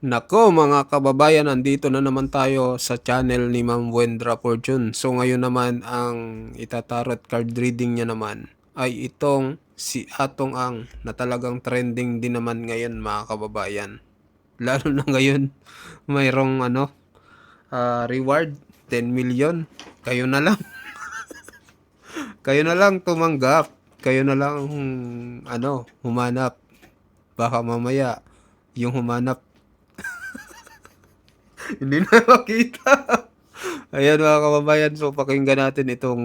Nako mga kababayan, nandito na naman tayo sa channel ni Ma'am Wendra Fortune. So ngayon naman ang itatarot card reading niya naman ay itong si Atong Ang na talagang trending din naman ngayon mga kababayan. Lalo na ngayon mayroong reward 10 million. Kayo na lang. Kayo na lang tumanggap. Kayo na lang humanap. Baka mamaya yung humanap hindi na makita. Ayan mga kababayan, so pakinggan natin itong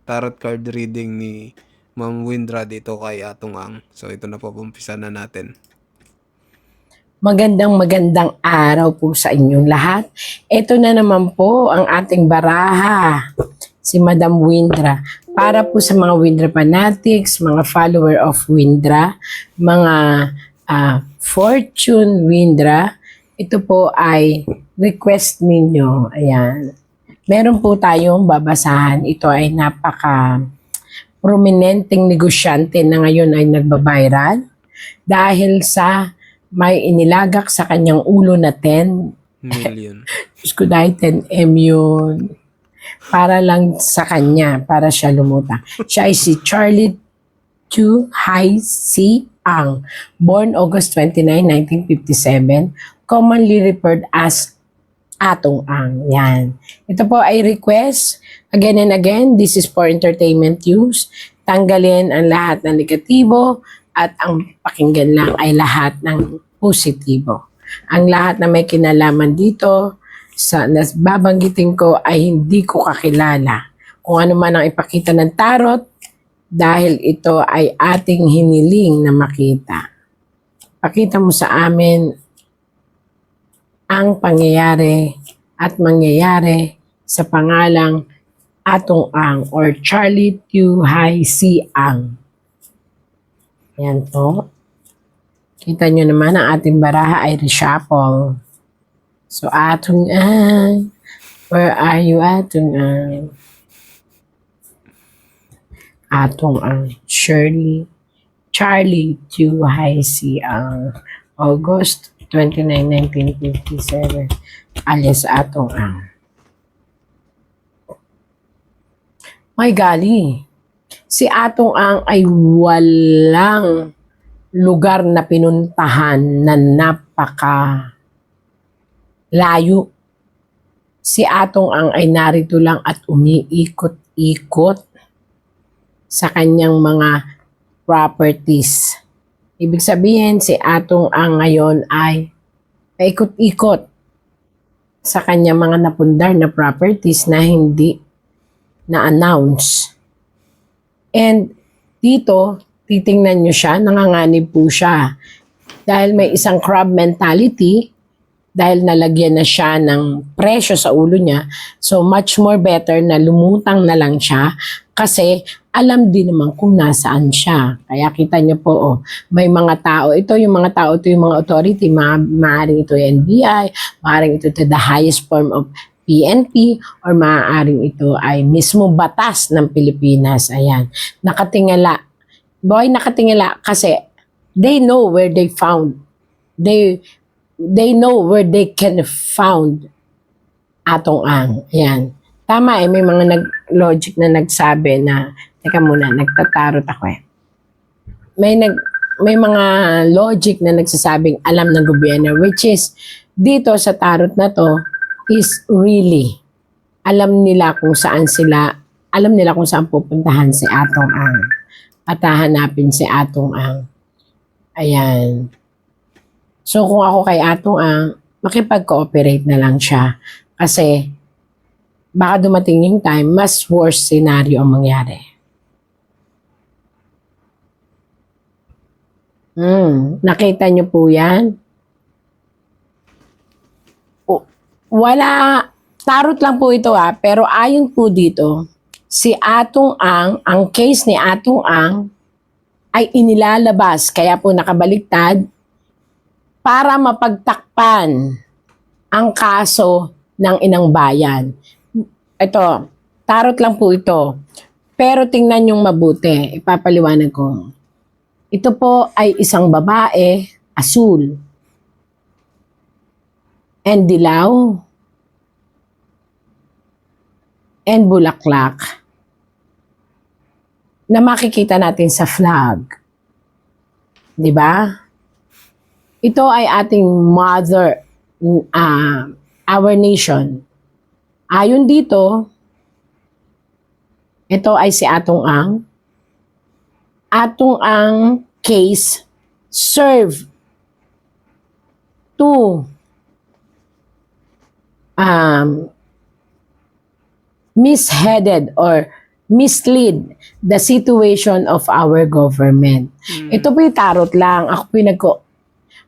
tarot card reading ni Ma'am Windra dito kay Atong Ang. So ito na po, umpisa na natin. Magandang araw po sa inyong lahat. Ito na naman po ang ating baraha, si Madam Windra. Para po sa mga Windra fanatics, mga follower of Windra, mga Fortune Windra, ito po ay request ninyo. Ayan. Meron po tayong babasahan. Ito ay napaka prominenteng negosyante na ngayon ay nagbabiral dahil sa may inilagak sa kanyang ulo na 10 Million. Diyos ko, dahil 10M yun. Para lang sa kanya, para siya lumutang. Siya ay si Charlie Chu Hai Si Ang, born August 29, 1957, commonly referred as Atong Ang. Yan. Ito po ay request. Again and again, this is for entertainment use. Tanggalin ang lahat ng negatibo at ang pakinggan lang ay lahat ng positibo. Ang lahat na may kinalaman dito sa babanggitin ko ay hindi ko kakilala. Kung ano man ang ipakita ng tarot, dahil ito ay ating hiniling na makita. Pakita mo sa amin ang pangyayari at mangyayari sa pangalang Atong Ang or Charlie Tu Hai Si Ang. Yan po. Kita nyo naman ang ating baraha ay reshuffle. So, Atong Ang, where are you, Atong Ang? Atong Ang, Charlie Tu Hai Si Ang, August 29, 1957, alias Atong Ang. May gali. Si Atong Ang ay walang lugar na pinuntahan na napaka layo. Si Atong Ang ay narito lang at umiikot-ikot sa kanyang mga properties. Ibig sabihin, si Atong Ang ngayon ay paikot-ikot sa kanyang mga napundar na properties na hindi na-announce. And dito, titingnan nyo siya, nanganganib po siya. Dahil may isang crab mentality, dahil nalagyan na siya ng presyo sa ulo niya, so much more better na lumutang na lang siya kasi alam din naman kung nasaan siya. Kaya kita niyo po, may mga tao, ito yung mga tao, ito yung mga authority, maaaring ito yung NBI, maaaring ito the highest form of PNP, or maaaring ito ay mismo batas ng Pilipinas. Ayan. Nakatingala. Boy, nakatingala kasi they know where they found. They know where they can found Atong Ang. Ayan. Tama may mga logic na nagsabi na, teka muna, nagtatarot ako eh. May mga logic na nagsasabing alam ng gobyerno, which is dito sa tarot na to, is really alam nila kung saan pupuntahan si Atong Ang at hahanapin si Atong Ang. Ayan. So kung ako kay Atong Ang, makipag-cooperate na lang siya kasi baka dumating yung time, mas worst scenario ang mangyari. Nakita niyo po yan? Wala, tarot lang po ito pero ayon po dito, si Atong ang case ni Atong Ang ay inilalabas, kaya po nakabaliktad, para mapagtakpan ang kaso ng Inang Bayan. Ito, tarot lang po ito. Pero tingnan yung mabuti, ipapaliwanag ko. Ito po ay isang babae, asul. and dilaw and bulaklak na makikita natin sa flag. 'Di ba? Ito ay ating mother, our nation. Ayon dito, ito ay si Atong Ang. Atong Ang case serve to misheaded or mislead the situation of our government. Ito po yung tarot lang.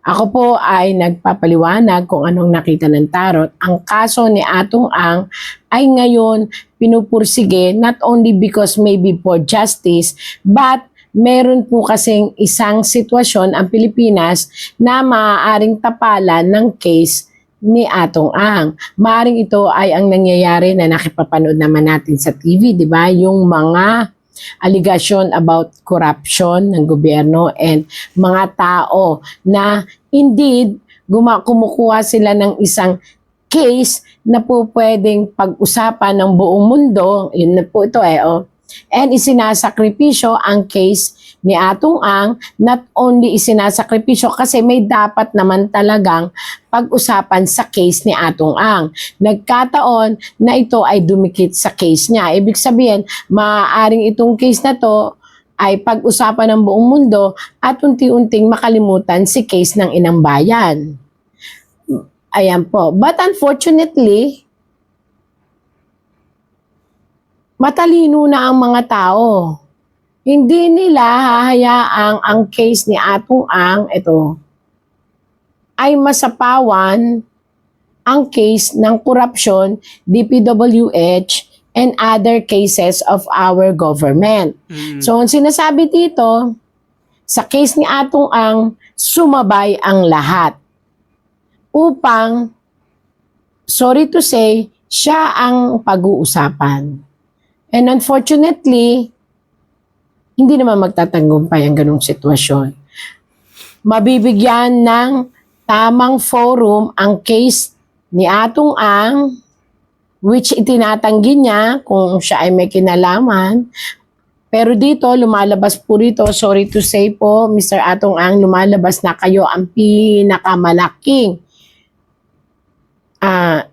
Ako po ay nagpapaliwanag kung anong nakita ng tarot. Ang kaso ni Atong Ang ay ngayon pinupursige not only because maybe for justice, but meron po kasing isang sitwasyon ang Pilipinas na maaaring tapalan ng case ni Atong Ang. Maaring ito ay ang nangyayari na nakipapanood naman natin sa TV, di ba? Yung mga allegation about corruption ng gobyerno and mga tao na indeed kumukuha sila ng isang case na po pwedeng pag-usapan ng buong mundo. Yun na po ito And isinasakripisyo ang case ni Atong Ang, not only isinasakripisyo kasi may dapat naman talagang pag-usapan sa case ni Atong Ang. Nagkataon na ito ay dumikit sa case niya. Ibig sabihin, maaaring itong case na to ay pag-usapan ng buong mundo at unti-unting makalimutan si case ng Inang Bayan. Ayan po. But unfortunately, matalino na ang mga tao. Hindi nila hahayaang ang case ni Atong Ang, ito, ay masapawan ang case ng korupsyon, DPWH, and other cases of our government. So, ang sinasabi dito, sa case ni Atong Ang, sumabay ang lahat. Upang, sorry to say, siya ang pag-uusapan. And unfortunately, hindi naman magtatagumpay ang ganung sitwasyon. Mabibigyan ng tamang forum ang case ni Atong Ang, which itinatanggi niya kung siya ay may kinalaman. Pero dito, lumalabas po rito, sorry to say po, Mr. Atong Ang, lumalabas na kayo ang pinakamalaking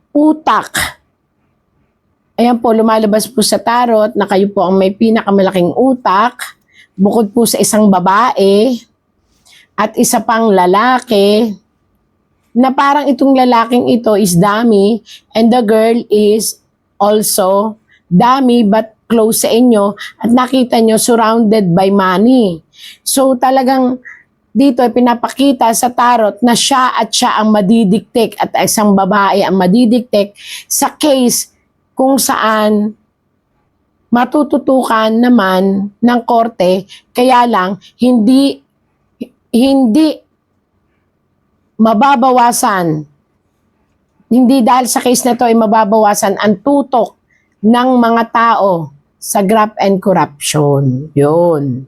utak. Ayan po, lumalabas po sa tarot na kayo po ang may pinakamalaking utak, bukod po sa isang babae at isa pang lalaki, na parang itong lalaking ito is dummy and the girl is also dummy but close sa inyo at nakita nyo surrounded by money. So talagang dito ay pinapakita sa tarot na siya ang madidiktik at isang babae ang madidiktik sa case kung saan matututukan naman ng korte, kaya lang hindi mababawasan. Hindi dahil sa case na to ay mababawasan ang tutok ng mga tao sa graft and corruption. Yun.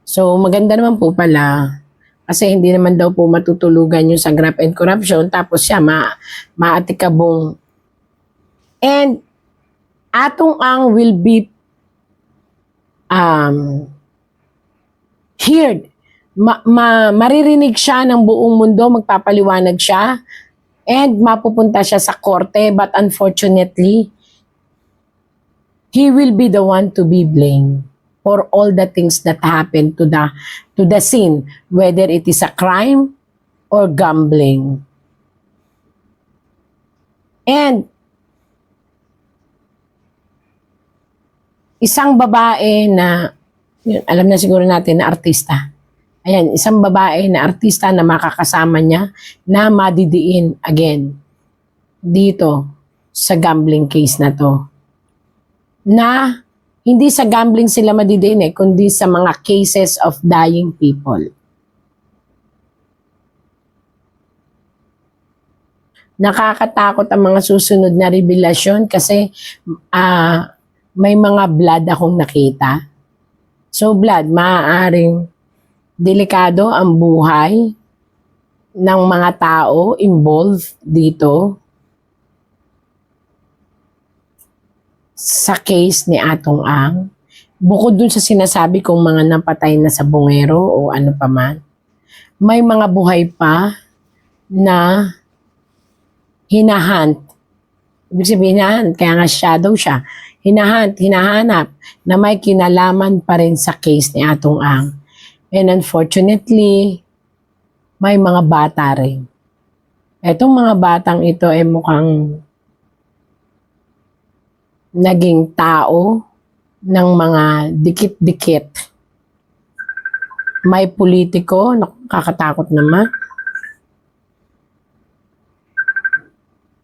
So maganda naman po pala kasi hindi naman daw po matutulugan yung sa graft and corruption tapos siya maatikabong. And Atong Ang will be heard. Maririnig siya ng buong mundo, magpapaliwanag siya, and mapupunta siya sa korte, but unfortunately, he will be the one to be blamed for all the things that happened to the scene, whether it is a crime or gambling. And isang babae na, yun, alam na siguro natin na artista. Ayan, isang babae na artista na makakasama niya na madidiin again dito sa gambling case na to. Na hindi sa gambling sila madidiin kundi sa mga cases of dying people. Nakakatakot ang mga susunod na revelasyon kasi may mga blood akong nakita. So blood, maaaring delikado ang buhay ng mga tao involved dito sa case ni Atong Ang, bukod dun sa sinasabi kong mga napatay na sa bungero o ano pa man, may mga buhay pa na hinahunt. Ibig sabihin hinahunt, kaya nga shadow siya. Hinahanap na may kinalaman pa rin sa case ni Atong Ang. And unfortunately, may mga bata rin. Etong mga batang ito ay mukhang naging tao ng mga dikit-dikit. May politiko, nakakatakot naman.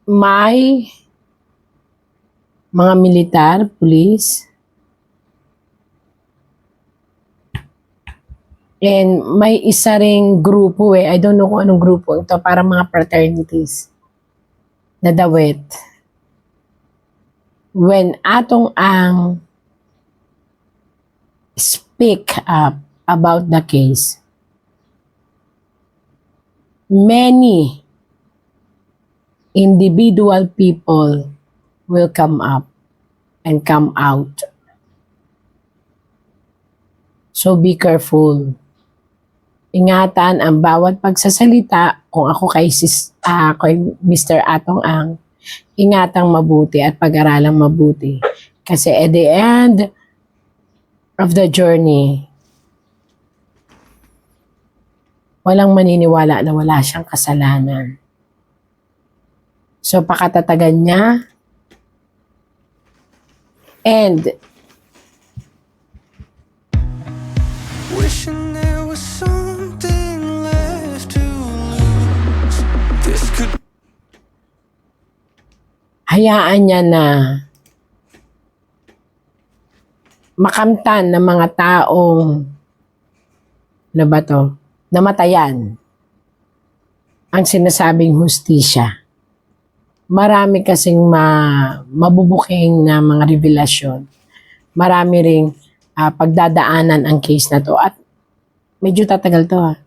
May mga militar, pulis. And may isa ring grupo I don't know kung anong grupo ito, para mga fraternities na dawit. When Atong Ang speak up about the case, many individual people will come up and come out. So be careful. Ingatan ang bawat pagsasalita. Kung ako kay Mr. Atong Ang, ingatang mabuti at pag-aralang mabuti. Kasi at the end of the journey, walang maniniwala na wala siyang kasalanan. So pakatatagan niya. And wishing there was something left to lose. This could hayaan niya na makamtan ng mga taong ano ba to? Namatayan ang sinasabing hustisya. Marami kasing mabubuking na mga revelasyon. Marami ring pagdadaanan ang case na to. At medyo tatagal to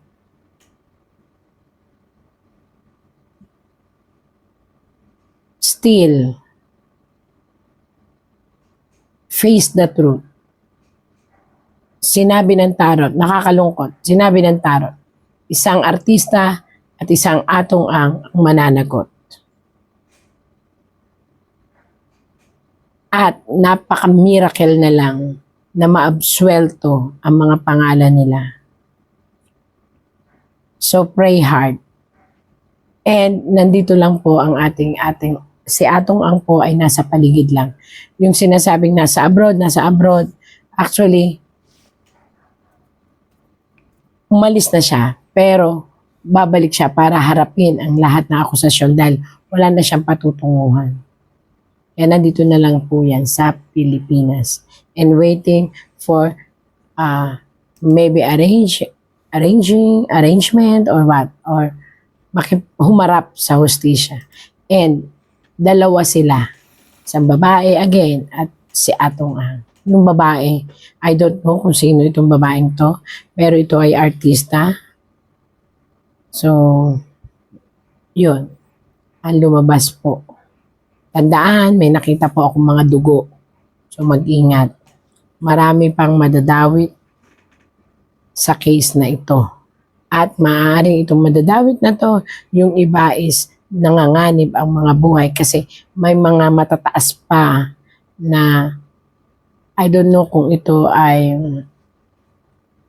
Still, face the truth. Sinabi ng tarot, nakakalungkot, sinabi ng tarot, isang artista at isang Atong Ang mananagot. At napaka-miracle na lang na maabsuelto ang mga pangalan nila. So pray hard. And nandito lang po ang ating si Atong Ang po ay nasa paligid lang. Yung sinasabing nasa abroad. Actually, umalis na siya, pero babalik siya para harapin ang lahat ng akusasyon dahil wala na siyang patutunguhan. Kaya nandito na lang po yan sa Pilipinas and waiting for maybe arrangement or what, or humarap sa hustisya. And dalawa sila, isang babae again at si Atong Ang. Nung babae, I don't know kung sino itong babaeng to, pero ito ay artista. So, yun, ang lumabas po. Tandaan, may nakita po akong mga dugo. So mag-ingat. Marami pang madadawit sa case na ito. At maaaring itong madadawit na to, yung iba is nanganganib ang mga buhay kasi may mga matataas pa na I don't know kung ito ay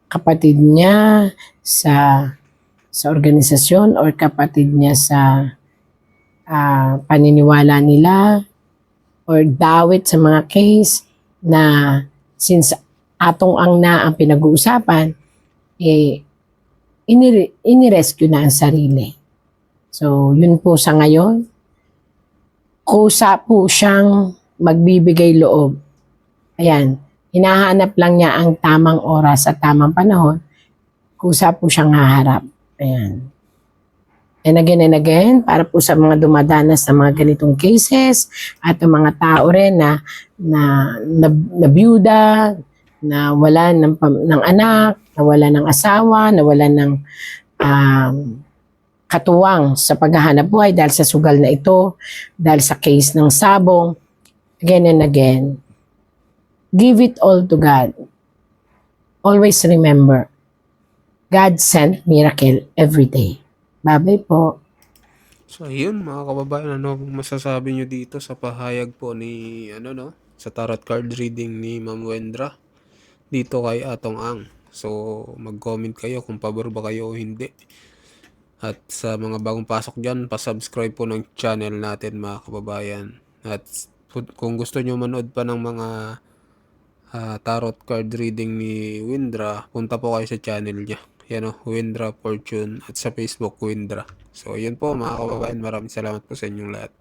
kapatid niya sa organisasyon or kapatid niya sa paniniwala nila or dawit sa mga case na since Atong Ang na ang pinag-uusapan, inirescue na ang sarili. So, yun po sa ngayon. Kusa po siyang magbibigay loob. Ayan, hinahanap lang niya ang tamang oras at tamang panahon. Kusa po siyang haharap. Ayan. And again, para po sa mga dumadanas sa mga ganitong cases at ang mga tao rin na byuda, na wala ng anak, na wala ng asawa, na wala ng katuwang sa paghahanap buhay dahil sa sugal na ito, dahil sa case ng sabong, again and again. Give it all to God. Always remember, God sent miracle every day. Bye-bye po. So ayun mga kababayan, ano pong masasabi nyo dito sa pahayag po ni sa tarot card reading ni Ma'am Wendra dito kay Atong Ang. So mag-comment kayo kung pabor ba kayo o hindi. At sa mga bagong pasok dyan, pa-subscribe po ng channel natin mga kababayan. At kung gusto nyo manood pa ng mga tarot card reading ni Windra, punta po kayo sa channel niya. Yan Windra Fortune, at sa Facebook Windra. So yun po mga kababayan, maraming salamat po sa inyong lahat.